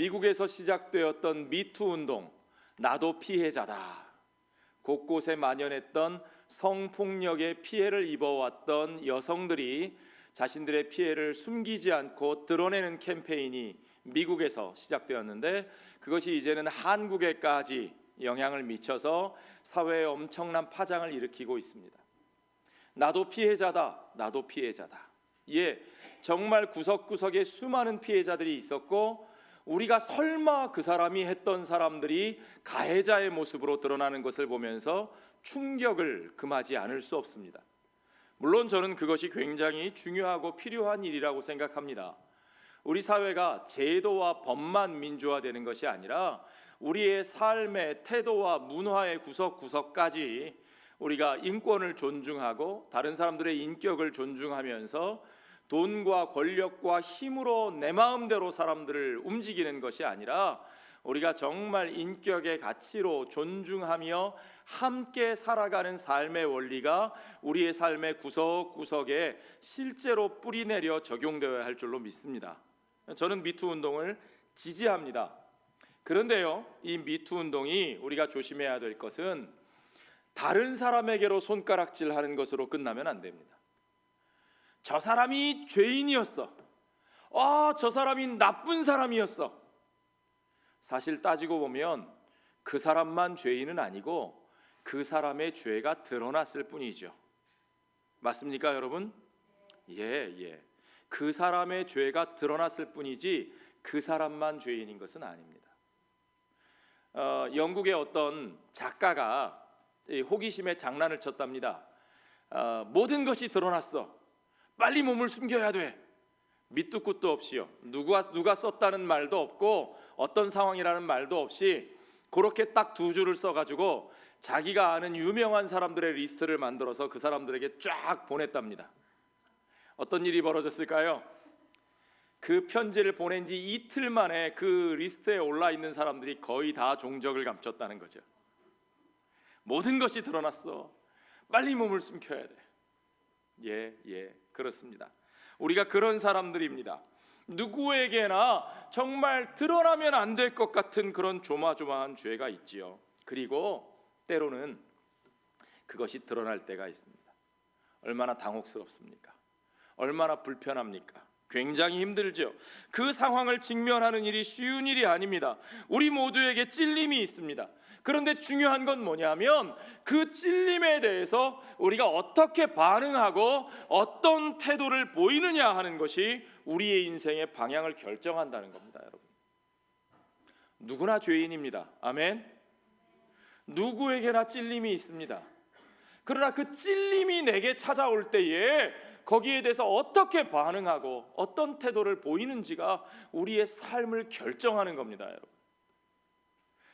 미국에서 시작되었던 미투 운동, 나도 피해자다. 곳곳에 만연했던 성폭력의 피해를 입어왔던 여성들이 자신들의 피해를 숨기지 않고 드러내는 캠페인이 미국에서 시작되었는데, 그것이 이제는 한국에까지 영향을 미쳐서 사회에 엄청난 파장을 일으키고 있습니다. 나도 피해자다, 나도 피해자다. 예, 정말 구석구석에 수많은 피해자들이 있었고, 우리가 설마 그 사람이 했던 사람들이 가해자의 모습으로 드러나는 것을 보면서 충격을 금하지 않을 수 없습니다. 물론 저는 그것이 굉장히 중요하고 필요한 일이라고 생각합니다. 우리 사회가 제도와 법만 민주화되는 것이 아니라 우리의 삶의 태도와 문화의 구석구석까지 우리가 인권을 존중하고 다른 사람들의 인격을 존중하면서 돈과 권력과 힘으로 내 마음대로 사람들을 움직이는 것이 아니라 우리가 정말 인격의 가치로 존중하며 함께 살아가는 삶의 원리가 우리의 삶의 구석구석에 실제로 뿌리내려 적용되어야 할 줄로 믿습니다. 저는 미투 운동을 지지합니다. 그런데요, 이 미투 운동이 우리가 조심해야 될 것은 다른 사람에게로 손가락질하는 것으로 끝나면 안 됩니다. 저 사람이 죄인이었어. 저 사람이 나쁜 사람이었어. 사실 따지고 보면 그 사람만 죄인은 아니고 그 사람의 죄가 드러났을 뿐이죠. 맞습니까, 여러분? 예. 그 사람의 죄가 드러났을 뿐이지 그 사람만 죄인인 것은 아닙니다. 영국의 어떤 작가가 호기심에 장난을 쳤답니다. 모든 것이 드러났어. 빨리 몸을 숨겨야 돼. 밑도 끝도 없이요. 누가 썼다는 말도 없고 어떤 상황이라는 말도 없이 그렇게 딱 두 줄을 써가지고 자기가 아는 유명한 사람들의 리스트를 만들어서 그 사람들에게 쫙 보냈답니다. 어떤 일이 벌어졌을까요? 그 편지를 보낸 지 이틀 만에 그 리스트에 올라 있는 사람들이 거의 다 종적을 감췄다는 거죠. 모든 것이 드러났어. 빨리 몸을 숨겨야 돼. 예, 그렇습니다. 우리가 그런 사람들입니다. 누구에게나 정말 드러나면 안 될 것 같은 그런 조마조마한 죄가 있지요. 그리고 때로는 그것이 드러날 때가 있습니다. 얼마나 당혹스럽습니까? 얼마나 불편합니까? 굉장히 힘들죠. 그 상황을 직면하는 일이 쉬운 일이 아닙니다. 우리 모두에게 찔림이 있습니다. 그런데 중요한 건 뭐냐면 그 찔림에 대해서 우리가 어떻게 반응하고 어떤 태도를 보이느냐 하는 것이 우리의 인생의 방향을 결정한다는 겁니다, 여러분. 누구나 죄인입니다. 아멘. 누구에게나 찔림이 있습니다. 그러나 그 찔림이 내게 찾아올 때에 거기에 대해서 어떻게 반응하고 어떤 태도를 보이는지가 우리의 삶을 결정하는 겁니다, 여러분.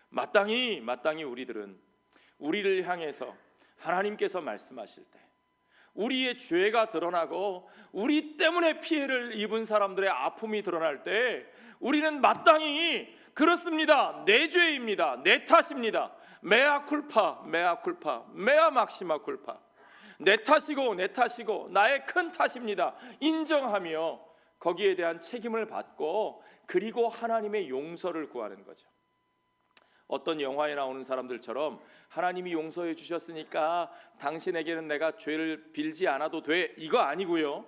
마땅히 우리들은 우리를 향해서 하나님께서 말씀하실 때 우리의 죄가 드러나고 우리 때문에 피해를 입은 사람들의 아픔이 드러날 때 우리는 마땅히 그렇습니다. 내 죄입니다. 내 탓입니다. 메아 쿨파, 메아 막시마 쿨파. 내 탓이고 나의 큰 탓입니다. 인정하며 거기에 대한 책임을 받고 그리고 하나님의 용서를 구하는 거죠. 어떤 영화에 나오는 사람들처럼 하나님이 용서해 주셨으니까 당신에게는 내가 죄를 빌지 않아도 돼, 이거 아니고요.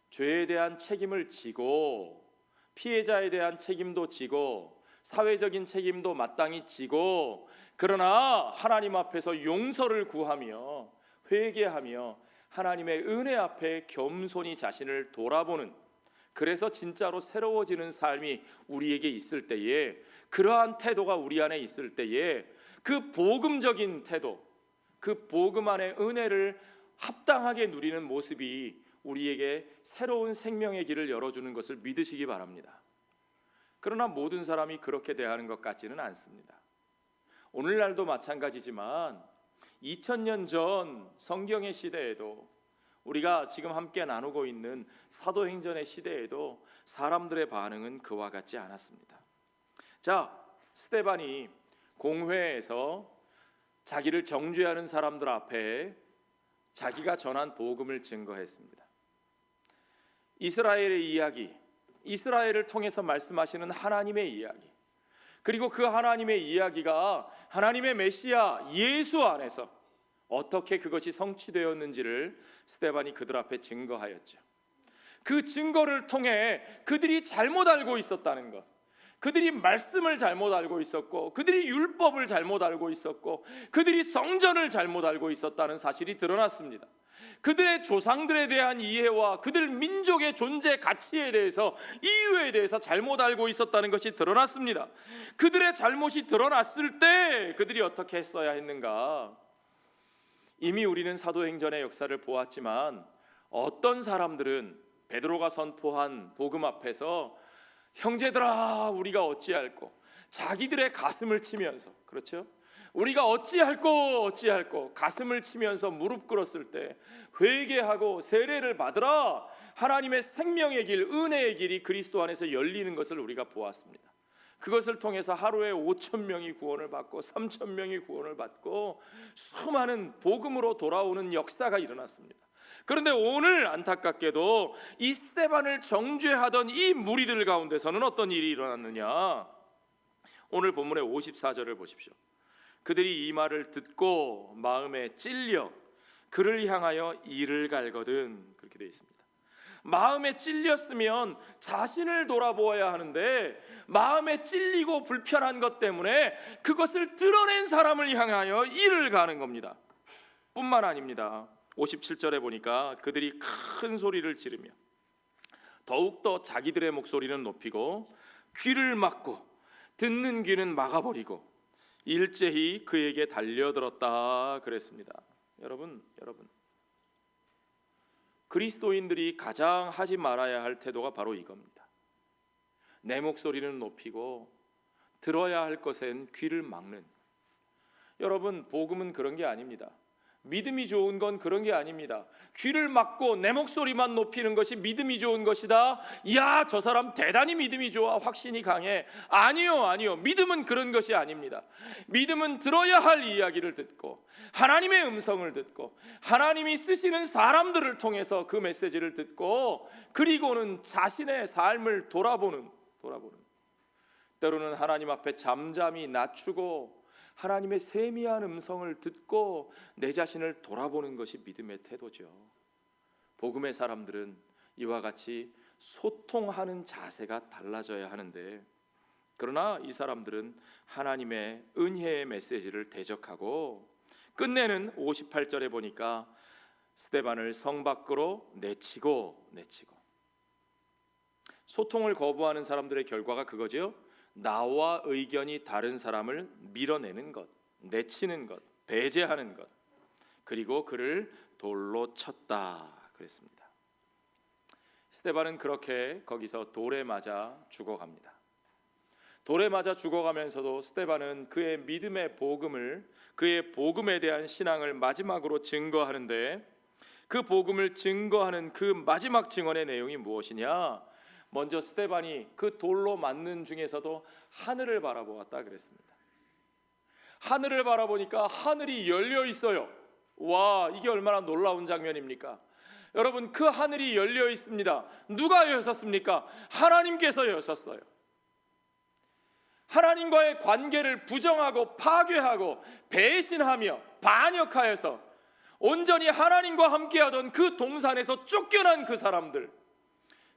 죄에 대한 책임을 지고 피해자에 대한 책임도 지고 사회적인 책임도 마땅히 지고, 그러나 하나님 앞에서 용서를 구하며 회개하며 하나님의 은혜 앞에 겸손히 자신을 돌아보는, 그래서 진짜로 새로워지는 삶이 우리에게 있을 때에, 그러한 태도가 우리 안에 있을 때에 그 복음적인 태도, 그 복음 안의 은혜를 합당하게 누리는 모습이 우리에게 새로운 생명의 길을 열어주는 것을 믿으시기 바랍니다. 그러나 모든 사람이 그렇게 대하는 것 같지는 않습니다. 오늘날도 마찬가지지만 2000년 전 성경의 시대에도, 우리가 지금 함께 나누고 있는 사도행전의 시대에도 사람들의 반응은 그와 같지 않았습니다. 자, 스데반이 공회에서 자기를 정죄하는 사람들 앞에 자기가 전한 복음을 증거했습니다. 이스라엘의 이야기, 이스라엘을 통해서 말씀하시는 하나님의 이야기, 그리고 그 하나님의 이야기가 하나님의 메시아 예수 안에서 어떻게 그것이 성취되었는지를 스데반이 그들 앞에 증거하였죠. 그 증거를 통해 그들이 잘못 알고 있었다는 것, 그들이 말씀을 잘못 알고 있었고, 그들이 율법을 잘못 알고 있었고, 그들이 성전을 잘못 알고 있었다는 사실이 드러났습니다. 그들의 조상들에 대한 이해와 그들 민족의 존재 가치에 대해서, 이유에 대해서 잘못 알고 있었다는 것이 드러났습니다. 그들의 잘못이 드러났을 때 그들이 어떻게 했어야 했는가? 이미 우리는 사도행전의 역사를 보았지만 어떤 사람들은 베드로가 선포한 복음 앞에서 형제들아 우리가 어찌할꼬, 자기들의 가슴을 치면서, 그렇죠? 우리가 어찌할꼬 가슴을 치면서 무릎 꿇었을 때 회개하고 세례를 받으라, 하나님의 생명의 길, 은혜의 길이 그리스도 안에서 열리는 것을 우리가 보았습니다. 그것을 통해서 하루에 5,000명이 구원을 받고 3,000명이 구원을 받고 수많은 복음으로 돌아오는 역사가 일어났습니다. 그런데 오늘 안타깝게도 이 스데반을 정죄하던 이 무리들 가운데서는 어떤 일이 일어났느냐? 오늘 본문의 54절을 보십시오. 그들이 이 말을 듣고 마음에 찔려 그를 향하여 이를 갈거든, 그렇게 되어 있습니다. 마음에 찔렸으면 자신을 돌아보아야 하는데 마음에 찔리고 불편한 것 때문에 그것을 드러낸 사람을 향하여 이를 가는 겁니다. 뿐만 아닙니다. 57절에 보니까 그들이 큰 소리를 지르며 더욱더 자기들의 목소리는 높이고 귀를 막고 듣는 귀는 막아버리고 일제히 그에게 달려들었다 그랬습니다. 여러분, 그리스도인들이 가장 하지 말아야 할 태도가 바로 이겁니다. 내 목소리는 높이고 들어야 할 것엔 귀를 막는. 여러분, 복음은 그런 게 아닙니다. 믿음이 좋은 건 그런 게 아닙니다. 귀를 막고 내 목소리만 높이는 것이 믿음이 좋은 것이다. 야, 저 사람 대단히 믿음이 좋아, 확신이 강해. 아니요. 믿음은 그런 것이 아닙니다. 믿음은 들어야 할 이야기를 듣고 하나님의 음성을 듣고 하나님이 쓰시는 사람들을 통해서 그 메시지를 듣고, 그리고는 자신의 삶을 돌아보는 때로는 하나님 앞에 잠잠히 낮추고 하나님의 세미한 음성을 듣고 내 자신을 돌아보는 것이 믿음의 태도죠. 복음의 사람들은 이와 같이 소통하는 자세가 달라져야 하는데, 그러나 이 사람들은 하나님의 은혜의 메시지를 대적하고 끝내는 58절에 보니까 스데반을 성 밖으로 내치고 소통을 거부하는 사람들의 결과가 그거죠. 나와 의견이 다른 사람을 밀어내는 것, 내치는 것, 배제하는 것, 그리고 그를 돌로 쳤다 그랬습니다. 스데반은 그렇게 거기서 돌에 맞아 죽어갑니다. 돌에 맞아 죽어가면서도 스데반은 그의 믿음의 복음을, 그의 복음에 대한 신앙을 마지막으로 증거하는데, 그 복음을 증거하는 그 마지막 증언의 내용이 무엇이냐? 먼저 스데반이 그 돌로 맞는 중에서도 하늘을 바라보았다 그랬습니다. 하늘을 바라보니까 하늘이 열려 있어요. 와, 이게 얼마나 놀라운 장면입니까? 여러분, 그 하늘이 열려 있습니다. 누가 여셨습니까? 하나님께서 여셨어요. 하나님과의 관계를 부정하고 파괴하고 배신하며 반역하여서 온전히 하나님과 함께하던 그 동산에서 쫓겨난 그 사람들,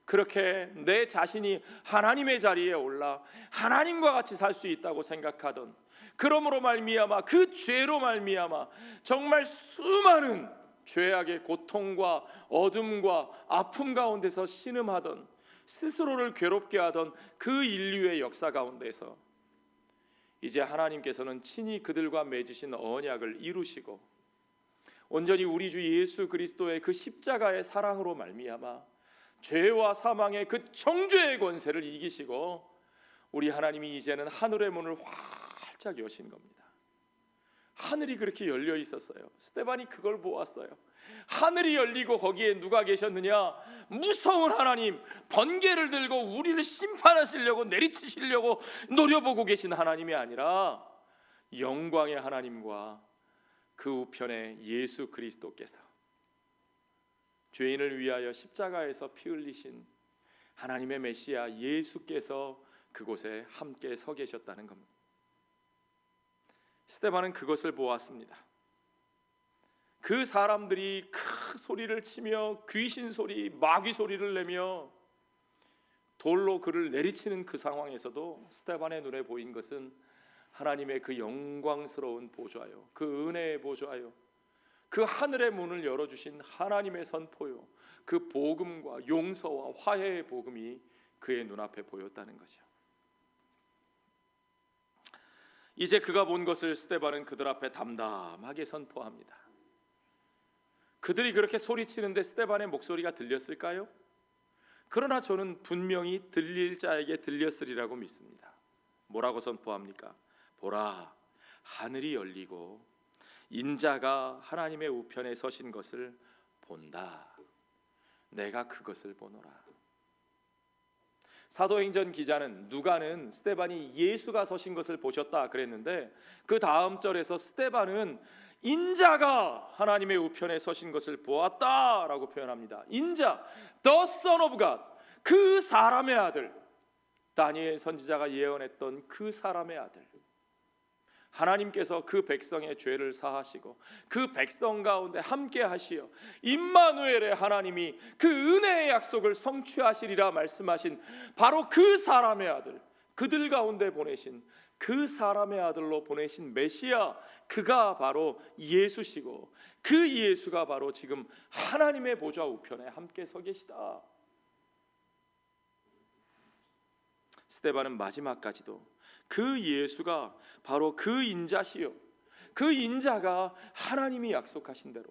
그렇게 내 자신이 하나님의 자리에 올라 하나님과 같이 살 수 있다고 생각하던, 그러므로 말미암아 그 죄로 말미암아 정말 수많은 죄악의 고통과 어둠과 아픔 가운데서 신음하던, 스스로를 괴롭게 하던 그 인류의 역사 가운데서 이제 하나님께서는 친히 그들과 맺으신 언약을 이루시고 온전히 우리 주 예수 그리스도의 그 십자가의 사랑으로 말미암아 죄와 사망의 그 정죄의 권세를 이기시고 우리 하나님이 이제는 하늘의 문을 활짝 여신 겁니다. 하늘이 그렇게 열려 있었어요. 스데반이 그걸 보았어요. 하늘이 열리고 거기에 누가 계셨느냐? 무서운 하나님, 번개를 들고 우리를 심판하시려고, 내리치시려고 노려보고 계신 하나님이 아니라 영광의 하나님과 그 우편에 예수 그리스도께서 죄인을 위하여 십자가에서 피 흘리신 하나님의 메시아 예수께서 그곳에 함께 서 계셨다는 겁니다. 스데반은 그것을 보았습니다. 그 사람들이 큰 소리를 치며 귀신 소리, 마귀 소리를 내며 돌로 그를 내리치는 그 상황에서도 스데반의 눈에 보인 것은 하나님의 그 영광스러운 보좌요, 그 은혜의 보좌요, 그 하늘의 문을 열어주신 하나님의 선포요, 그 복음과 용서와 화해의 복음이 그의 눈앞에 보였다는 거죠. 이제 그가 본 것을 스데반은 그들 앞에 담담하게 선포합니다. 그들이 그렇게 소리치는데 스데반의 목소리가 들렸을까요? 그러나 저는 분명히 들릴 자에게 들렸으리라고 믿습니다. 뭐라고 선포합니까? 보라, 하늘이 열리고 인자가 하나님의 우편에 서신 것을 본다. 내가 그것을 보노라. 사도행전 기자는 누가는 스데반이 예수가 서신 것을 보셨다 그랬는데, 그 다음 절에서 스데반은 인자가 하나님의 우편에 서신 것을 보았다라고 표현합니다. 인자, the son of God, 그 사람의 아들, 다니엘 선지자가 예언했던 그 사람의 아들, 하나님께서 그 백성의 죄를 사하시고 그 백성 가운데 함께 하시어 임마누엘의 하나님이 그 은혜의 약속을 성취하시리라 말씀하신 바로 그 사람의 아들, 그들 가운데 보내신 그 사람의 아들로 보내신 메시아, 그가 바로 예수시고 그 예수가 바로 지금 하나님의 보좌 우편에 함께 서 계시다. 스데반은 마지막까지도 그 예수가 바로 그 인자시요, 그 인자가 하나님이 약속하신 대로,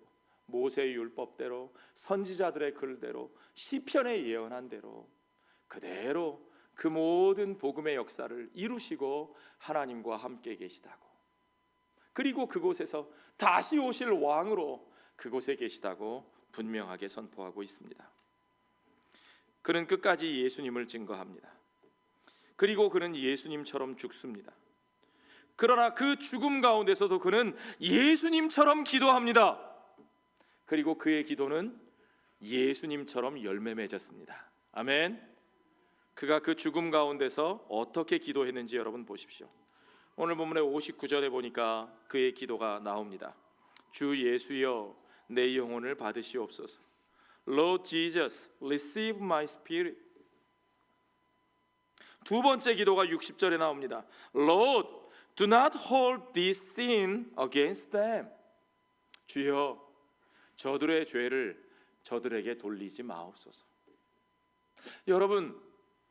모세의 율법대로, 선지자들의 글대로, 시편에 예언한 대로 그대로 그 모든 복음의 역사를 이루시고 하나님과 함께 계시다고, 그리고 그곳에서 다시 오실 왕으로 그곳에 계시다고 분명하게 선포하고 있습니다. 그는 끝까지 예수님을 증거합니다. 그리고 그는 예수님처럼 죽습니다. 그러나 그 죽음 가운데서도 그는 예수님처럼 기도합니다. 그리고 그의 기도는 예수님처럼 열매 맺었습니다. 아멘. 그가 그 죽음 가운데서 어떻게 기도했는지 여러분 보십시오. 오늘 본문의 59절에 보니까 그의 기도가 나옵니다. 주 예수여, 내 영혼을 받으시옵소서. Lord Jesus, receive my spirit. 두 번째 기도가 60절에 나옵니다. Lord, do not hold this sin against them. 주여, 저들의 죄를 저들에게 돌리지 마옵소서. 여러분,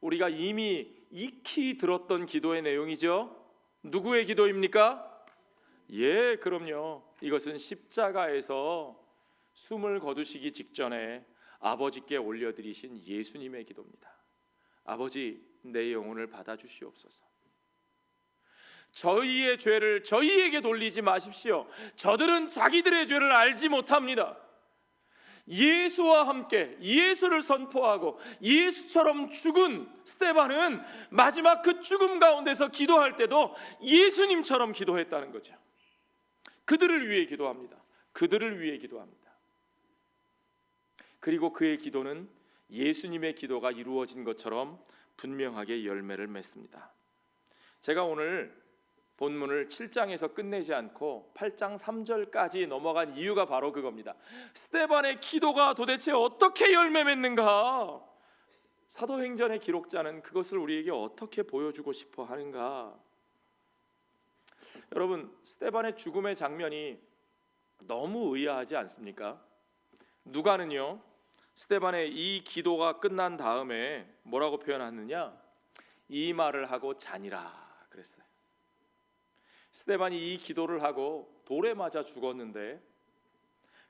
우리가 이미 익히 들었던 기도의 내용이죠. 누구의 기도입니까? 예, 그럼요. 이것은 십자가에서 숨을 거두시기 직전에 아버지께 올려드리신 예수님의 기도입니다. 아버지, 내 영혼을 받아주시옵소서. 저희의 죄를 저희에게 돌리지 마십시오. 저들은 자기들의 죄를 알지 못합니다. 예수와 함께 예수를 선포하고 예수처럼 죽은 스데반은 마지막 그 죽음 가운데서 기도할 때도 예수님처럼 기도했다는 거죠. 그들을 위해 기도합니다. 그들을 위해 기도합니다. 그리고 그의 기도는 예수님의 기도가 이루어진 것처럼 분명하게 열매를 맺습니다. 제가 오늘 본문을 7장에서 끝내지 않고 8장 3절까지 넘어간 이유가 바로 그겁니다. 스데반의 기도가 도대체 어떻게 열매 맺는가? 사도행전의 기록자는 그것을 우리에게 어떻게 보여주고 싶어 하는가? 여러분, 스데반의 죽음의 장면이 너무 의아하지 않습니까? 누가는요, 스데반의 이 기도가 끝난 다음에 뭐라고 표현하느냐? 이 말을 하고 자니라 그랬어요. 스데반이 이 기도를 하고 돌에 맞아 죽었는데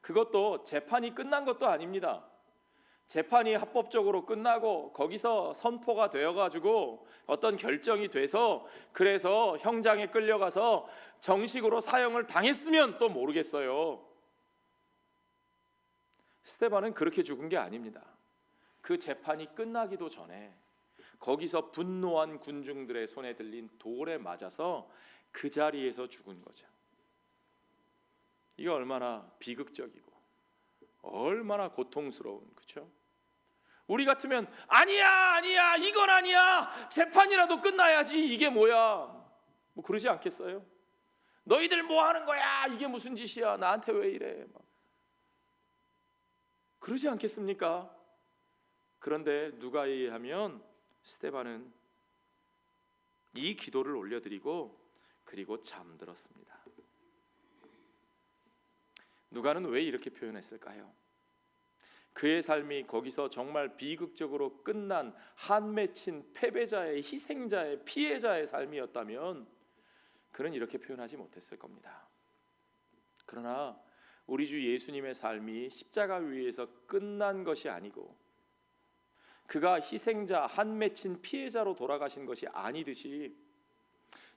그것도 재판이 끝난 것도 아닙니다. 재판이 합법적으로 끝나고 거기서 선포가 되어가지고 어떤 결정이 돼서 그래서 형장에 끌려가서 정식으로 사형을 당했으면 또 모르겠어요. 스데반은 그렇게 죽은 게 아닙니다. 그 재판이 끝나기도 전에 거기서 분노한 군중들의 손에 들린 돌에 맞아서 그 자리에서 죽은 거죠. 이게 얼마나 비극적이고 얼마나 고통스러운, 그렇죠? 우리 같으면 아니야 이건 아니야, 재판이라도 끝나야지, 이게 뭐야, 뭐 그러지 않겠어요? 너희들 뭐 하는 거야, 이게 무슨 짓이야, 나한테 왜 이래, 막 그러지 않겠습니까? 그런데 누가에 의하면 스데반은 이 기도를 올려드리고 그리고 잠들었습니다. 누가는 왜 이렇게 표현했을까요? 그의 삶이 거기서 정말 비극적으로 끝난 한 맺힌 패배자의, 희생자의, 피해자의 삶이었다면 그는 이렇게 표현하지 못했을 겁니다. 그러나 우리 주 예수님의 삶이 십자가 위에서 끝난 것이 아니고 그가 희생자, 한 맺힌 피해자로 돌아가신 것이 아니듯이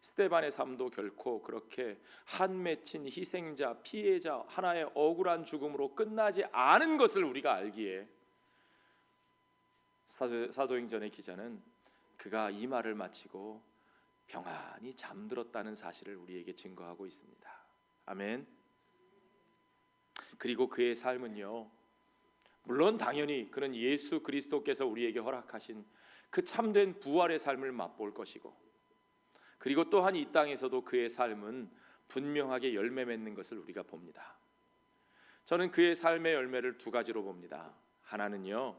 스데반의 삶도 결코 그렇게 한 맺힌 희생자, 피해자, 하나의 억울한 죽음으로 끝나지 않은 것을 우리가 알기에 사도행전의 기자는 그가 이 말을 마치고 평안히 잠들었다는 사실을 우리에게 증거하고 있습니다. 아멘. 그리고 그의 삶은요, 물론 당연히 그는 예수 그리스도께서 우리에게 허락하신 그 참된 부활의 삶을 맛볼 것이고, 그리고 또한 이 땅에서도 그의 삶은 분명하게 열매 맺는 것을 우리가 봅니다. 저는 그의 삶의 열매를 두 가지로 봅니다. 하나는요,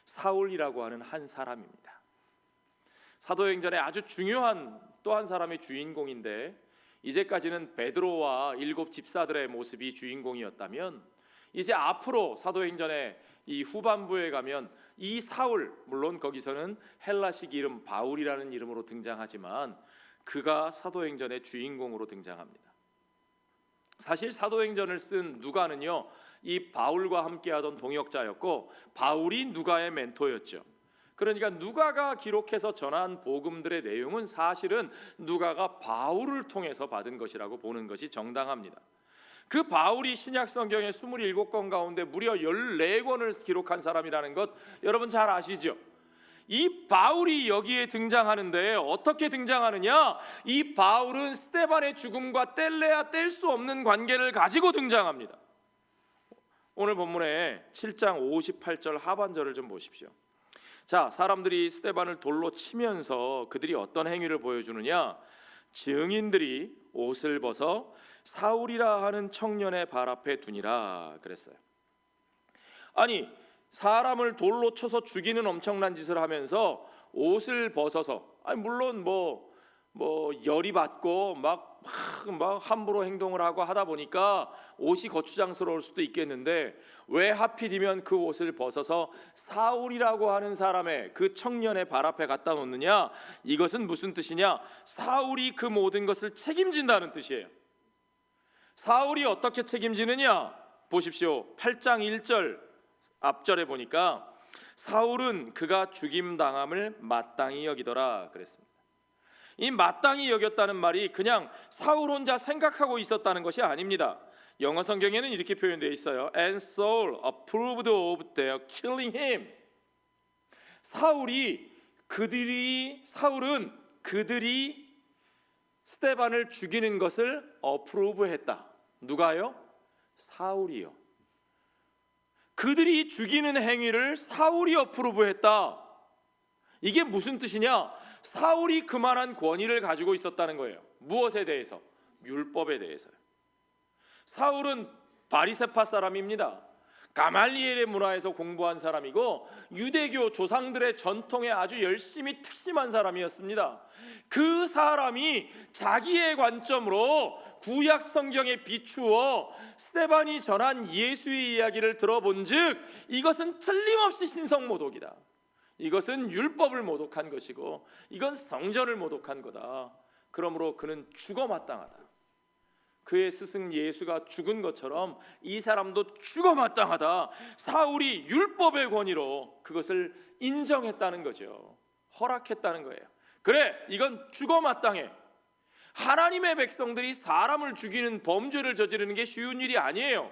사울이라고 하는 한 사람입니다. 사도행전에 아주 중요한 또 한 사람의 주인공인데, 이제까지는 베드로와 7 집사들의 모습이 주인공이었다면 이제 앞으로 사도행전의 이 후반부에 가면 이 사울, 물론 거기서는 헬라식 이름 바울이라는 이름으로 등장하지만 그가 사도행전의 주인공으로 등장합니다. 사실 사도행전을 쓴 누가는요, 이 바울과 함께하던 동역자였고 바울이 누가의 멘토였죠. 그러니까 누가가 기록해서 전한 복음들의 내용은 사실은 누가가 바울을 통해서 받은 것이라고 보는 것이 정당합니다. 그 바울이 신약 성경의 27권 가운데 무려 14권을 기록한 사람이라는 것 여러분 잘 아시죠? 이 바울이 여기에 등장하는데 어떻게 등장하느냐? 이 바울은 스데반의 죽음과 뗄래야 뗄 수 없는 관계를 가지고 등장합니다. 오늘 본문에 7장 58절 하반절을 좀 보십시오. 자, 사람들이 스데반을 돌로 치면서 그들이 어떤 행위를 보여주느냐? 증인들이 옷을 벗어 사울이라 하는 청년의 발 앞에 두니라 그랬어요. 아니, 사람을 돌로 쳐서 죽이는 엄청난 짓을 하면서 옷을 벗어서, 아니 물론 뭐 열이 받고 막 함부로 행동을 하고 하다 보니까 옷이 거추장스러울 수도 있겠는데 왜 하필이면 그 옷을 벗어서 사울이라고 하는 사람의, 그 청년의 발 앞에 갖다 놓느냐? 이것은 무슨 뜻이냐? 사울이 그 모든 것을 책임진다는 뜻이에요. 사울이 어떻게 책임지느냐? 보십시오. 8장 1절 앞절에 보니까 사울은 그가 죽임당함을 마땅히 여기더라 그랬습니다. 이 마땅히 여겼다는 말이 그냥 사울 혼자 생각하고 있었다는 것이 아닙니다. 영어 성경에는 이렇게 표현되어 있어요. And Saul approved of their killing him. 사울은 그들이 스데반을 죽이는 것을 어프로브했다. 누가요? 사울이요. 그들이 죽이는 행위를 사울이 어프로브했다. 이게 무슨 뜻이냐? 사울이 그만한 권위를 가지고 있었다는 거예요. 무엇에 대해서? 율법에 대해서요. 사울은 바리새파 사람입니다. 가말리엘의 문화에서 공부한 사람이고 유대교 조상들의 전통에 아주 열심히 특심한 사람이었습니다. 그 사람이 자기의 관점으로 구약 성경에 비추어 스데반이 전한 예수의 이야기를 들어본즉 이것은 틀림없이 신성모독이다. 이것은 율법을 모독한 것이고 이건 성전을 모독한 거다. 그러므로 그는 죽어 마땅하다. 그의 스승 예수가 죽은 것처럼 이 사람도 죽어 마땅하다. 사울이 율법의 권위로 그것을 인정했다는 거죠. 허락했다는 거예요. 그래, 이건 죽어 마땅해. 하나님의 백성들이 사람을 죽이는 범죄를 저지르는 게 쉬운 일이 아니에요.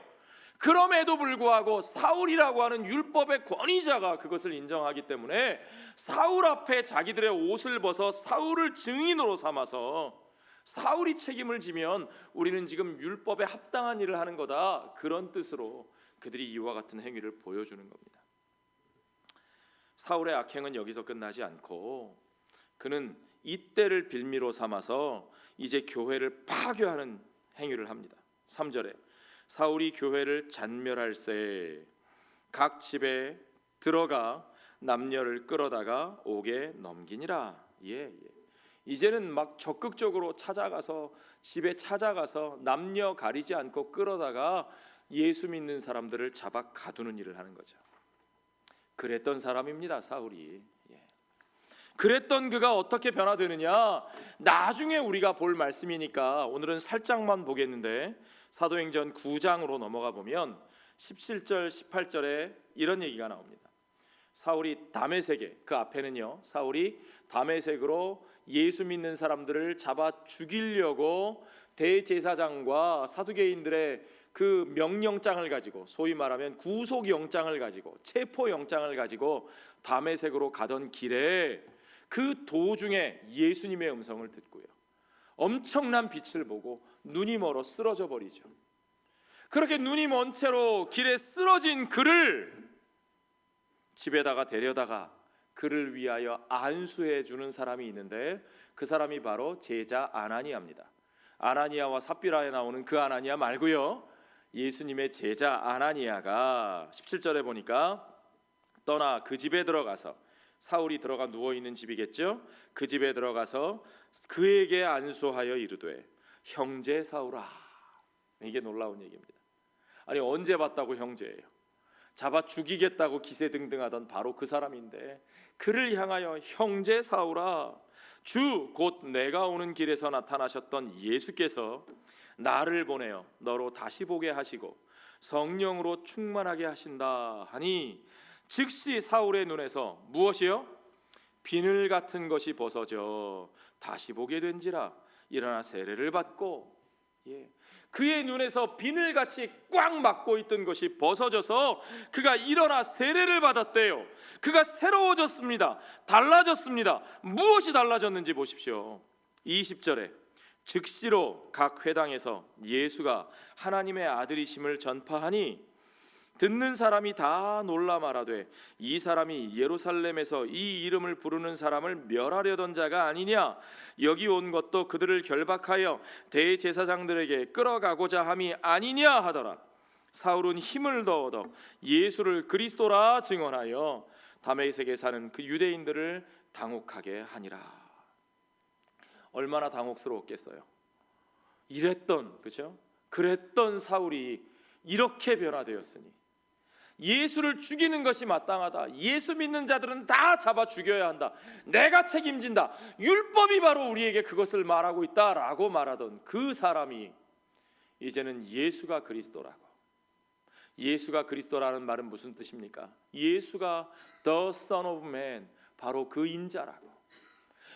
그럼에도 불구하고 사울이라고 하는 율법의 권위자가 그것을 인정하기 때문에 사울 앞에 자기들의 옷을 벗어 사울을 증인으로 삼아서 사울이 책임을 지면 우리는 지금 율법에 합당한 일을 하는 거다, 그런 뜻으로 그들이 이와 같은 행위를 보여주는 겁니다. 사울의 악행은 여기서 끝나지 않고 그는 이때를 빌미로 삼아서 이제 교회를 파괴하는 행위를 합니다. 3절에 사울이 교회를 잔멸할새 각 집에 들어가 남녀를 끌어다가 옥에 넘기니라. 이제는 막 적극적으로 찾아가서 집에 찾아가서 남녀 가리지 않고 끌어다가 예수 믿는 사람들을 잡아 가두는 일을 하는 거죠. 그랬던 사람입니다, 사울이. 그랬던 그가 어떻게 변화되느냐? 나중에 우리가 볼 말씀이니까 오늘은 살짝만 보겠는데 사도행전 9장으로 넘어가 보면 17절 18절에 이런 얘기가 나옵니다. 사울이 다메섹에, 그 앞에는요, 사울이 다메섹으로 예수 믿는 사람들을 잡아 죽이려고 대제사장과 사두개인들의 그 명령장을 가지고, 소위 말하면 구속영장을 가지고, 체포영장을 가지고 다메섹으로 가던 길에 그 도중에 예수님의 음성을 듣고요, 엄청난 빛을 보고 눈이 멀어 쓰러져 버리죠. 그렇게 눈이 먼 채로 길에 쓰러진 그를 집에다가 데려다가 그를 위하여 안수해 주는 사람이 있는데 그 사람이 바로 제자 아나니아입니다. 아나니아와 삽비라에 나오는 그 아나니아 말고요, 예수님의 제자 아나니아가 17절에 보니까 떠나 그 집에 들어가서, 사울이 들어가 누워있는 집이겠죠. 그 집에 들어가서 그에게 안수하여 이르되 형제 사울아. 이게 놀라운 얘기입니다. 아니, 언제 봤다고 형제예요? 잡아 죽이겠다고 기세등등하던 바로 그 사람인데 그를 향하여 형제 사울아, 주 곧 내가 오는 길에서 나타나셨던 예수께서 나를 보내어 너로 다시 보게 하시고 성령으로 충만하게 하신다 하니 즉시 사울의 눈에서 무엇이요? 비늘 같은 것이 벗어져 다시 보게 된지라 일어나 세례를 받고, 그의 눈에서 비늘같이 꽉 막고 있던 것이 벗어져서 그가 일어나 세례를 받았대요. 그가 새로워졌습니다. 달라졌습니다. 무엇이 달라졌는지 보십시오. 20절에 즉시로 각 회당에서 예수가 하나님의 아들이심을 전파하니 듣는 사람이 다 놀라 말하되 이 사람이 예루살렘에서 이 이름을 부르는 사람을 멸하려던 자가 아니냐? 여기 온 것도 그들을 결박하여 대제사장들에게 끌어가고자 함이 아니냐 하더라. 사울은 힘을 더 얻어 예수를 그리스도라 증언하여 다메섹에 사는 그 유대인들을 당혹하게 하니라. 얼마나 당혹스러웠겠어요. 그랬던 사울이 이렇게 변화되었으니 예수를 죽이는 것이 마땅하다. 예수 믿는 자들은 다 잡아 죽여야 한다. 내가 책임진다. 율법이 바로 우리에게 그것을 말하고 있다라고 말하던 그 사람이 이제는 예수가 그리스도라고. 예수가 그리스도라는 말은 무슨 뜻입니까? 예수가 The Son of Man, 바로 그 인자라고.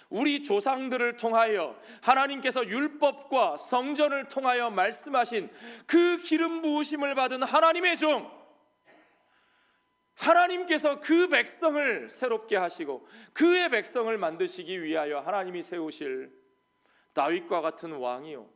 우리 조상들을 통하여 하나님께서 율법과 성전을 통하여 말씀하신 그 기름 부으심을 받은 하나님의 종, 하나님께서 그 백성을 새롭게 하시고 그의 백성을 만드시기 위하여 하나님이 세우실 다윗과 같은 왕이요,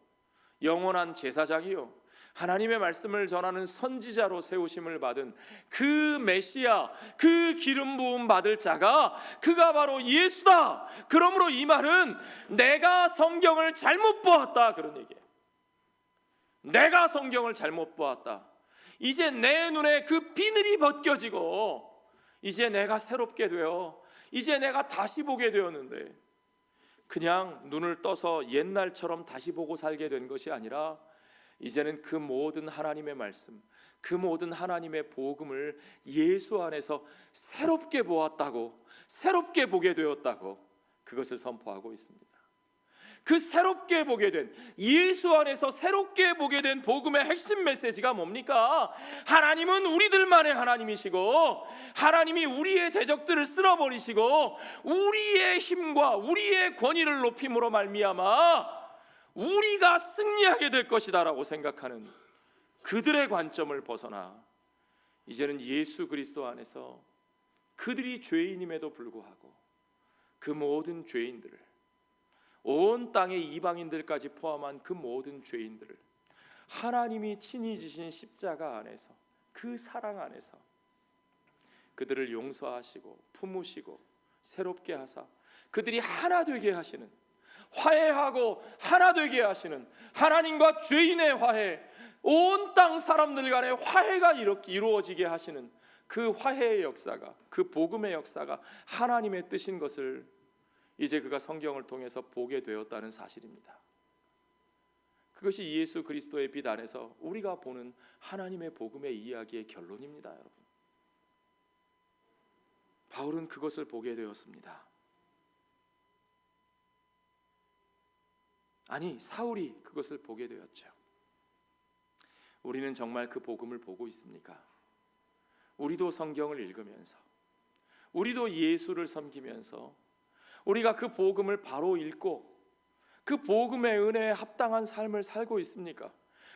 영원한 제사장이요, 하나님의 말씀을 전하는 선지자로 세우심을 받은 그 메시아, 그 기름 부음 받을 자가 그가 바로 예수다. 그러므로 이 말은 내가 성경을 잘못 보았다, 그런 얘기예요. 내가 성경을 잘못 보았다. 이제 내 눈에 그 비늘이 벗겨지고 이제 내가 새롭게 되어 이제 내가 다시 보게 되었는데, 그냥 눈을 떠서 옛날처럼 다시 보고 살게 된 것이 아니라 이제는 그 모든 하나님의 말씀, 그 모든 하나님의 복음을 예수 안에서 새롭게 보았다고, 새롭게 보게 되었다고 그것을 선포하고 있습니다. 그 새롭게 보게 된, 예수 안에서 새롭게 보게 된 복음의 핵심 메시지가 뭡니까? 하나님은 우리들만의 하나님이시고 하나님이 우리의 대적들을 쓸어버리시고 우리의 힘과 우리의 권위를 높임으로 말미암아 우리가 승리하게 될 것이다라고 생각하는 그들의 관점을 벗어나 이제는 예수 그리스도 안에서 그들이 죄인임에도 불구하고 그 모든 죄인들을, 온 땅의 이방인들까지 포함한 그 모든 죄인들을 하나님이 친히 지신 십자가 안에서, 그 사랑 안에서 그들을 용서하시고 품으시고 새롭게 하사 그들이 하나 되게 하시는, 화해하고 하나 되게 하시는 하나님과 죄인의 화해, 온 땅 사람들 간의 화해가 이렇게 이루어지게 하시는 그 화해의 역사가, 그 복음의 역사가 하나님의 뜻인 것을 이제 그가 성경을 통해서 보게 되었다는 사실입니다. 그것이 예수 그리스도의 빛 안에서 우리가 보는 하나님의 복음의 이야기의 결론입니다. 여러분, 바울은 그것을 보게 되었습니다. 아니, 사울이 그것을 보게 되었죠. 우리는 정말 그 복음을 보고 있습니까? 우리도 성경을 읽으면서, 우리도 예수를 섬기면서 우리가 그 복음을 바로 읽고 그 복음의 은혜에 합당한 삶을 살고 있습니까?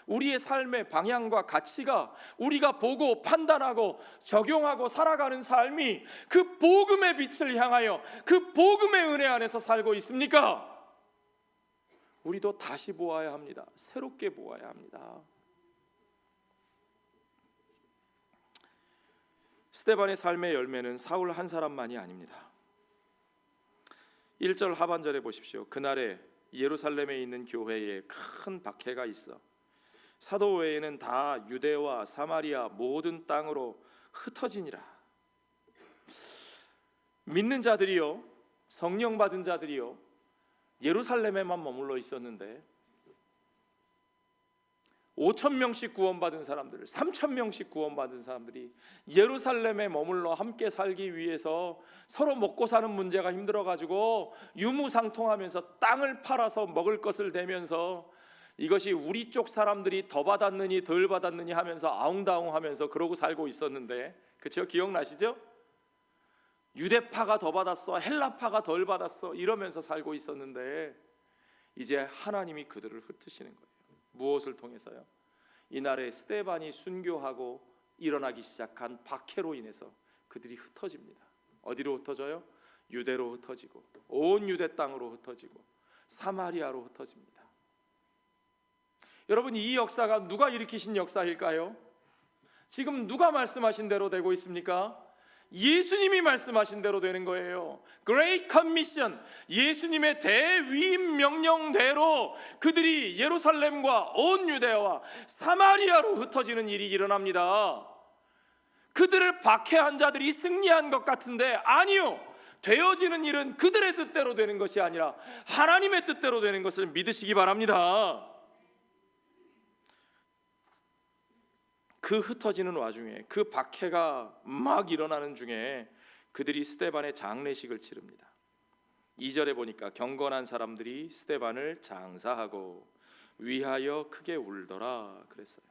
우리의 삶의 방향과 가치가 우리가 보고 판단하고 적용하고 살아가는 삶이 그 복음의 빛을 향하여 그 복음의 은혜 안에서 살고 있습니까? 우리도 다시 보아야 합니다. 새롭게 보아야 합니다. 스데반의 삶의 열매는 사울 한 사람만이 아닙니다. 1절 하반절에 보십시오. 그날에 예루살렘에 있는 교회에 큰 박해가 있어 사도 외에는 다 유대와 사마리아 모든 땅으로 흩어지니라. 믿는 자들이요, 성령 받은 자들이요, 예루살렘에만 머물러 있었는데 5,000명씩 구원받은 사람들, 3,000명씩 구원받은 사람들이 예루살렘에 머물러 함께 살기 위해서 서로 먹고 사는 문제가 힘들어가지고 유무상통하면서 땅을 팔아서 먹을 것을 대면서 이것이 우리 쪽 사람들이 더 받았느니 덜 받았느니 하면서 아웅다웅하면서 그러고 살고 있었는데, 그렇죠? 기억나시죠? 유대파가 더 받았어, 헬라파가 덜 받았어 이러면서 살고 있었는데 이제 하나님이 그들을 흩으시는 거예요. 무엇을 통해서요? 이날에 스데반이 순교하고 일어나기 시작한 박해로 인해서 그들이 흩어집니다. 어디로 흩어져요? 유대로 흩어지고 온 유대 땅으로 흩어지고 사마리아로 흩어집니다. 여러분, 이 역사가 누가 일으키신 역사일까요? 지금 누가 말씀하신 대로 되고 있습니까? 예수님이 말씀하신 대로 되는 거예요. Great Commission, 예수님의 대위임 명령대로 그들이 예루살렘과 온 유대와 사마리아로 흩어지는 일이 일어납니다. 그들을 박해한 자들이 승리한 것 같은데 아니요, 되어지는 일은 그들의 뜻대로 되는 것이 아니라 하나님의 뜻대로 되는 것을 믿으시기 바랍니다. 그 흩어지는 와중에, 그 박해가 막 일어나는 중에 그들이 스데반의 장례식을 치릅니다. 2절에 보니까 경건한 사람들이 스데반을 장사하고 위하여 크게 울더라 그랬어요.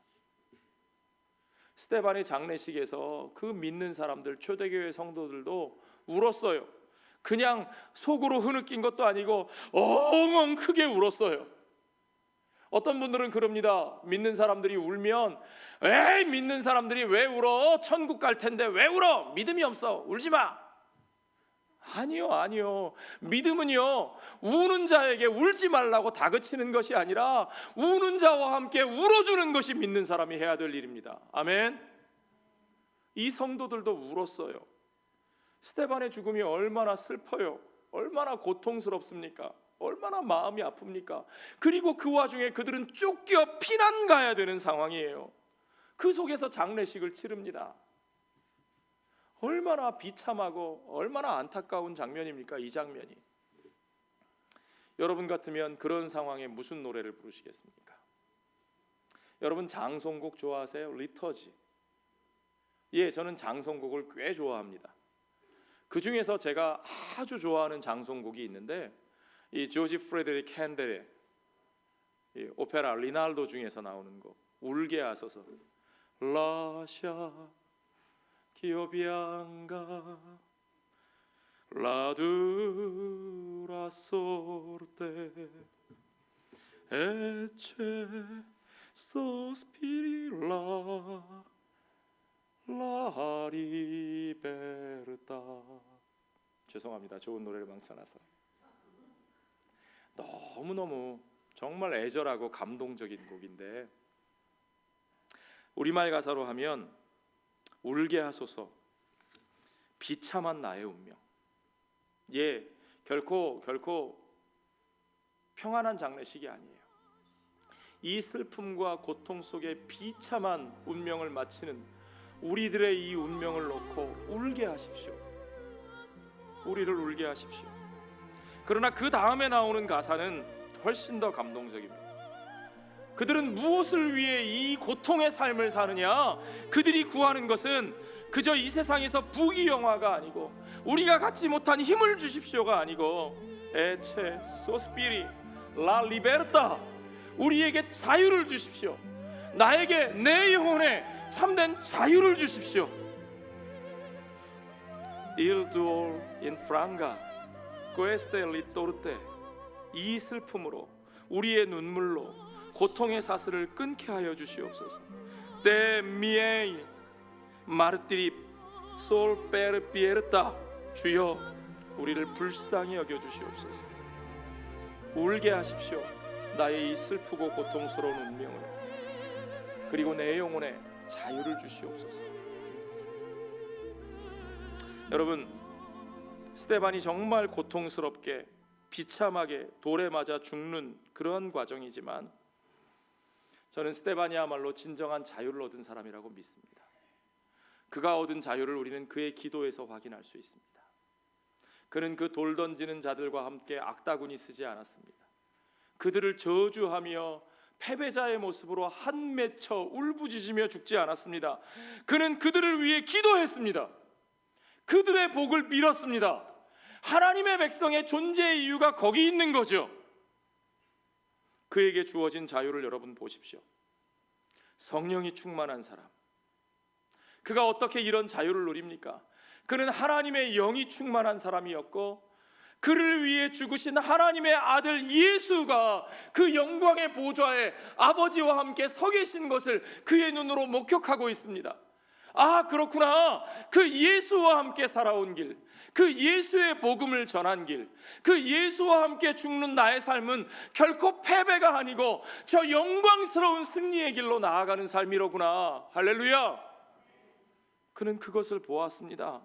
스데반의 장례식에서 그 믿는 사람들, 초대교회 성도들도 울었어요. 그냥 속으로 흐느낀 것도 아니고 엉엉 크게 울었어요. 어떤 분들은 그럽니다. 믿는 사람들이 울면, 에이, 믿는 사람들이 왜 울어? 천국 갈 텐데 왜 울어? 믿음이 없어, 울지 마. 아니요. 믿음은요, 우는 자에게 울지 말라고 다그치는 것이 아니라 우는 자와 함께 울어주는 것이 믿는 사람이 해야 될 일입니다. 아멘. 이 성도들도 울었어요. 스데반의 죽음이 얼마나 슬퍼요, 얼마나 고통스럽습니까? 얼마나 마음이 아픕니까? 그리고 그 와중에 그들은 쫓겨 피난 가야 되는 상황이에요. 그 속에서 장례식을 치릅니다. 얼마나 비참하고 얼마나 안타까운 장면입니까? 이 장면이. 여러분 같으면 그런 상황에 무슨 노래를 부르시겠습니까? 여러분 장송곡 좋아하세요? 리터지. 예, 저는 장송곡을 꽤 좋아합니다. 그 중에서 제가 아주 좋아하는 장송곡이 있는데, 이 조지 프레데릭 핸델의 이 오페라 리날도 중에서 나오는 곡, 울게 하소서. 라샤 기오비앙가 라두라 소르테 에체 소스피리라 라리베르타. 죄송합니다. 좋은 노래를 망쳐놔서. 너무너무 정말 애절하고 감동적인 곡인데, 우리말 가사로 하면 울게 하소서, 비참한 나의 운명. 예, 결코 평안한 장례식이 아니에요. 이 슬픔과 고통 속에 비참한 운명을 마치는 우리들의 이 운명을 놓고 울게 하십시오. 우리를 울게 하십시오. 그러나 그 다음에 나오는 가사는 훨씬 더 감동적입니다. 그들은 무엇을 위해 이 고통의 삶을 사느냐? 그들이 구하는 것은 그저 이 세상에서 부귀영화가 아니고 우리가 갖지 못한 힘을 주십시오가 아니고 에체 소스피리 라 리베르타, 우리에게 자유를 주십시오. 나에게 내 영혼에 참된 자유를 주십시오. Il duo in franga queste ritorte, 이 슬픔으로 우리의 눈물로 고통의 사슬을 끊게 하여 주시옵소서. De miei martiri sol per pietà, 주여 우리를 불쌍히 여겨 주시옵소서. 울게 하십시오. 나의 이 슬프고 고통스러운 운명을. 그리고 내 영혼에 자유를 주시옵소서. 여러분, 스데반이 정말 고통스럽게 비참하게 돌에 맞아 죽는 그런 과정이지만 저는 스데반이야말로 진정한 자유를 얻은 사람이라고 믿습니다. 그가 얻은 자유를 우리는 그의 기도에서 확인할 수 있습니다. 그는 그 돌 던지는 자들과 함께 악다구니 쓰지 않았습니다. 그들을 저주하며 패배자의 모습으로 한 맺혀 울부짖으며 죽지 않았습니다. 그는 그들을 위해 기도했습니다. 그들의 복을 빌었습니다. 하나님의 백성의 존재의 이유가 거기 있는 거죠. 그에게 주어진 자유를 여러분 보십시오. 성령이 충만한 사람, 그가 어떻게 이런 자유를 누립니까? 그는 하나님의 영이 충만한 사람이었고 그를 위해 죽으신 하나님의 아들 예수가 그 영광의 보좌에 아버지와 함께 서 계신 것을 그의 눈으로 목격하고 있습니다. 아, 그렇구나. 그 예수와 함께 살아온 길, 그 예수의 복음을 전한 길, 그 예수와 함께 죽는 나의 삶은 결코 패배가 아니고 저 영광스러운 승리의 길로 나아가는 삶이로구나. 할렐루야. 그는 그것을 보았습니다.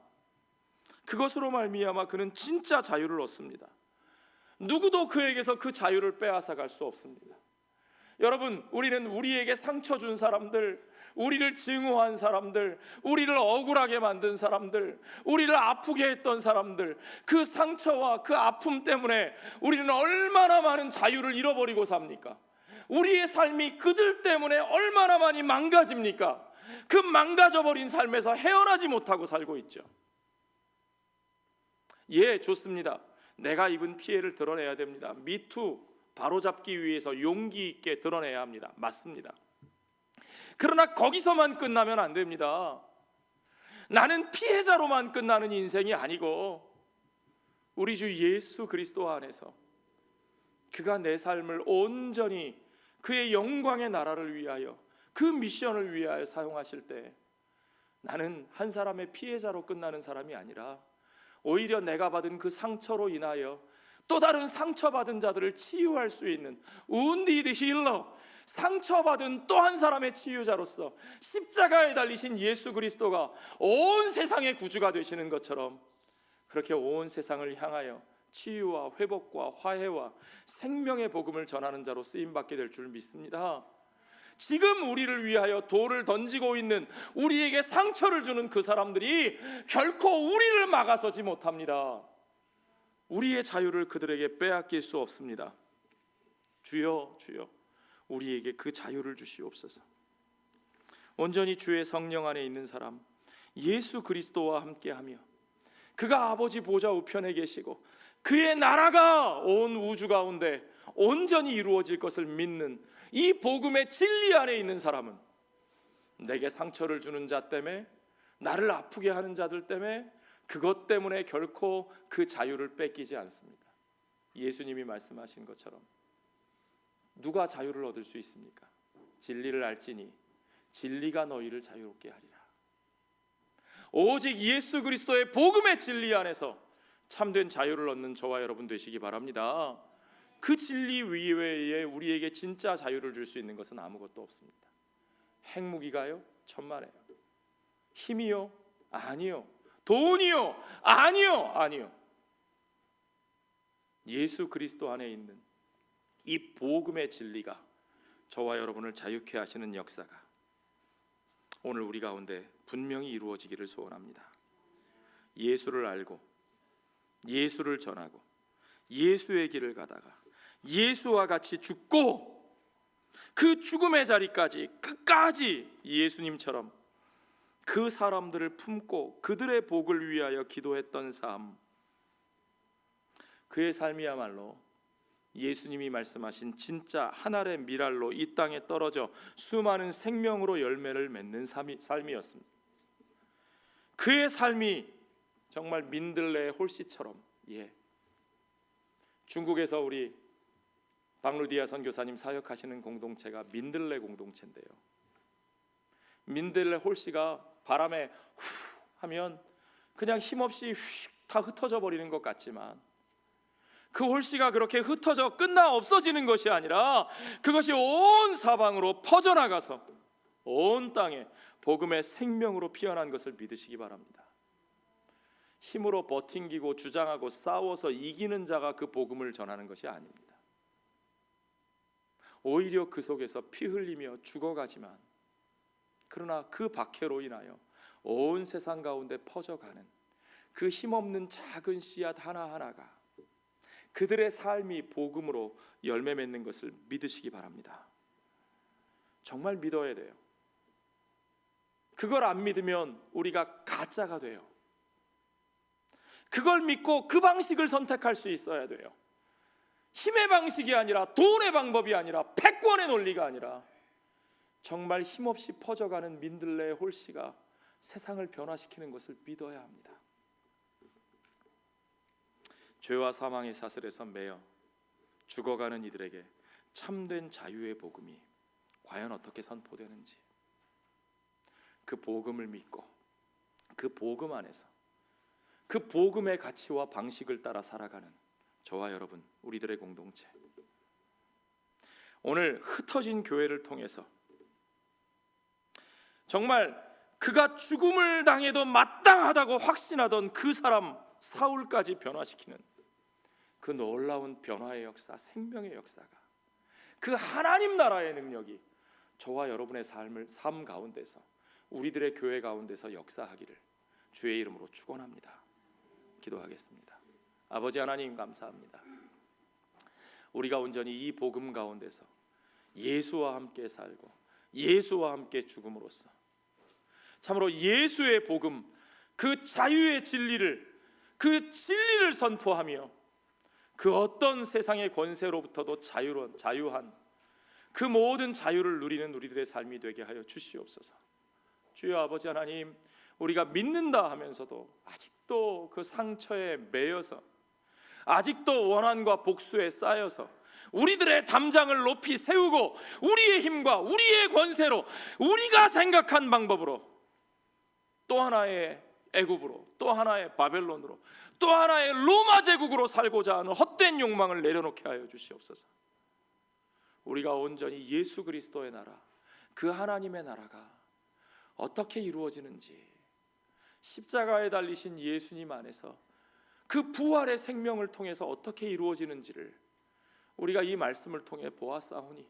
그것으로 말미암아 그는 진짜 자유를 얻습니다. 누구도 그에게서 그 자유를 빼앗아 갈 수 없습니다. 여러분, 우리는 우리에게 상처 준 사람들, 우리를 증오한 사람들, 우리를 억울하게 만든 사람들, 우리를 아프게 했던 사람들, 그 상처와 그 아픔 때문에 우리는 얼마나 많은 자유를 잃어버리고 삽니까? 우리의 삶이 그들 때문에 얼마나 많이 망가집니까? 그 망가져버린 삶에서 헤어나지 못하고 살고 있죠. 예, 좋습니다. 내가 입은 피해를 드러내야 됩니다. 미투 바로잡기 위해서 용기 있게 드러내야 합니다. 맞습니다. 그러나 거기서만 끝나면 안 됩니다. 나는 피해자로만 끝나는 인생이 아니고 우리 주 예수 그리스도 안에서 그가 내 삶을 온전히 그의 영광의 나라를 위하여, 그 미션을 위하여 사용하실 때 나는 한 사람의 피해자로 끝나는 사람이 아니라 오히려 내가 받은 그 상처로 인하여 또 다른 상처받은 자들을 치유할 수 있는 wounded healer, 상처받은 또 한 사람의 치유자로서 십자가에 달리신 예수 그리스도가 온 세상의 구주가 되시는 것처럼 그렇게 온 세상을 향하여 치유와 회복과 화해와 생명의 복음을 전하는 자로 쓰임받게 될 줄 믿습니다. 지금 우리를 위하여 돌을 던지고 있는, 우리에게 상처를 주는 그 사람들이 결코 우리를 막아서지 못합니다. 우리의 자유를 그들에게 빼앗길 수 없습니다. 주여, 주여, 우리에게 그 자유를 주시옵소서. 온전히 주의 성령 안에 있는 사람, 예수 그리스도와 함께하며 그가 아버지 보좌 우편에 계시고 그의 나라가 온 우주 가운데 온전히 이루어질 것을 믿는 이 복음의 진리 안에 있는 사람은 내게 상처를 주는 자 때문에, 나를 아프게 하는 자들 때문에, 그것 때문에 결코 그 자유를 뺏기지 않습니다. 예수님이 말씀하신 것처럼 누가 자유를 얻을 수 있습니까? 진리를 알지니 진리가 너희를 자유롭게 하리라. 오직 예수 그리스도의 복음의 진리 안에서 참된 자유를 얻는 저와 여러분 되시기 바랍니다. 그 진리 이외에 우리에게 진짜 자유를 줄 수 있는 것은 아무것도 없습니다. 핵무기가요? 천만에요. 힘이요? 아니요. 돈이요? 아니요, 아니요. 예수 그리스도 안에 있는 이 복음의 진리가 저와 여러분을 자유케 하시는 역사가 오늘 우리 가운데 분명히 이루어지기를 소원합니다. 예수를 알고 예수를 전하고 예수의 길을 가다가 예수와 같이 죽고 그 죽음의 자리까지 끝까지 예수님처럼 그 사람들을 품고 그들의 복을 위하여 기도했던 삶, 그의 삶이야말로 예수님이 말씀하신 진짜 한 알의 밀알로 이 땅에 떨어져 수많은 생명으로 열매를 맺는 삶이었습니다. 그의 삶이 정말 민들레의 홀씨처럼, 중국에서 우리 박루디아 선교사님 사역하시는 공동체가 민들레 공동체인데요, 민들레 홀씨가 바람에 후 하면 그냥 힘없이 휙 다 흩어져 버리는 것 같지만 그 홀씨가 그렇게 흩어져 끝나 없어지는 것이 아니라 그것이 온 사방으로 퍼져나가서 온 땅에 복음의 생명으로 피어난 것을 믿으시기 바랍니다. 힘으로 버팅기고 주장하고 싸워서 이기는 자가 그 복음을 전하는 것이 아닙니다. 오히려 그 속에서 피 흘리며 죽어가지만 그러나 그 박해로 인하여 온 세상 가운데 퍼져가는 그 힘없는 작은 씨앗 하나하나가 그들의 삶이 복음으로 열매 맺는 것을 믿으시기 바랍니다. 정말 믿어야 돼요. 그걸 안 믿으면 우리가 가짜가 돼요. 그걸 믿고 그 방식을 선택할 수 있어야 돼요. 힘의 방식이 아니라, 돈의 방법이 아니라, 패권의 논리가 아니라 정말 힘없이 퍼져가는 민들레의 홀씨가 세상을 변화시키는 것을 믿어야 합니다. 죄와 사망의 사슬에서 매여 죽어가는 이들에게 참된 자유의 복음이 과연 어떻게 선포되는지, 그 복음을 믿고 그 복음 안에서 그 복음의 가치와 방식을 따라 살아가는 저와 여러분, 우리들의 공동체, 오늘 흩어진 교회를 통해서 정말 그가 죽음을 당해도 마땅하다고 확신하던 그 사람 사울까지 변화시키는 그 놀라운 변화의 역사, 생명의 역사가, 그 하나님 나라의 능력이 저와 여러분의 삶 가운데서, 우리들의 교회 가운데서 역사하기를 주의 이름으로 축원합니다. 기도하겠습니다. 아버지 하나님, 감사합니다. 우리가 온전히 이 복음 가운데서 예수와 함께 살고 예수와 함께 죽음으로써 참으로 예수의 복음, 그 자유의 진리를, 그 진리를 선포하며 그 어떤 세상의 권세로부터도 자유한 그 모든 자유를 누리는 우리들의 삶이 되게 하여 주시옵소서. 주여 아버지 하나님, 우리가 믿는다 하면서도 아직도 그 상처에 매여서, 아직도 원한과 복수에 쌓여서 우리들의 담장을 높이 세우고 우리의 힘과 우리의 권세로, 우리가 생각한 방법으로 또 하나의 애굽으로, 또 하나의 바벨론으로, 또 하나의 로마 제국으로 살고자 하는 헛된 욕망을 내려놓게 하여 주시옵소서. 우리가 온전히 예수 그리스도의 나라, 그 하나님의 나라가 어떻게 이루어지는지, 십자가에 달리신 예수님 안에서 그 부활의 생명을 통해서 어떻게 이루어지는지를 우리가 이 말씀을 통해 보았사오니,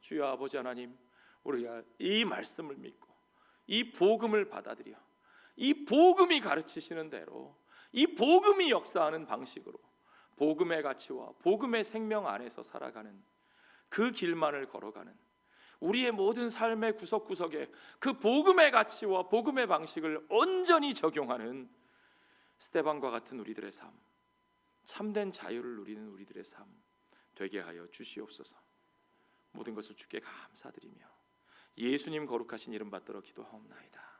주여 아버지 하나님, 우리가 이 말씀을 믿고 이 복음을 받아들여 이 복음이 가르치시는 대로, 이 복음이 역사하는 방식으로 복음의 가치와 복음의 생명 안에서 살아가는 그 길만을 걸어가는 우리의 모든 삶의 구석구석에 그 복음의 가치와 복음의 방식을 온전히 적용하는 스데반과 같은 우리들의 삶, 참된 자유를 누리는 우리들의 삶 되게 하여 주시옵소서. 모든 것을 주께 감사드리며 예수님 거룩하신 이름 받들어 기도하옵나이다.